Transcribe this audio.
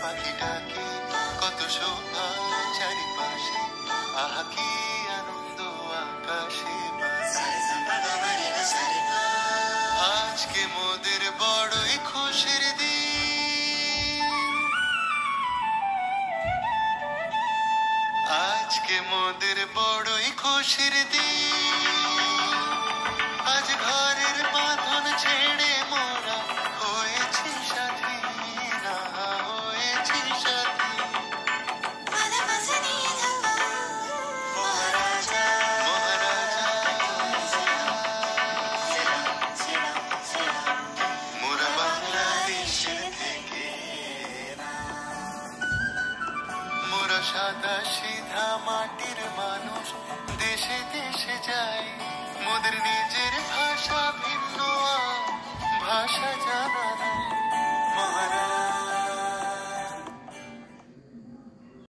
পাখি ডাকে কত শোভা চারিপাশে, আহা কি আনন্দ আকাশে আজকে মোদের বড়ই খুশির দিন, আজকে মোদের বড়ই খুশির দিন। আজ ঘরের বাঁধন ছেড়ে মোরা হয়েছি সাথী, না হয়েছি সাথী। মহারাজা মোরা বাংলাদেশের থেকে, মোরা সাদা সিধা মাটির মানুষ, দেশে দেশে যাই মোদের নিজের ভাষা ভিন্ন, ভাষা যায়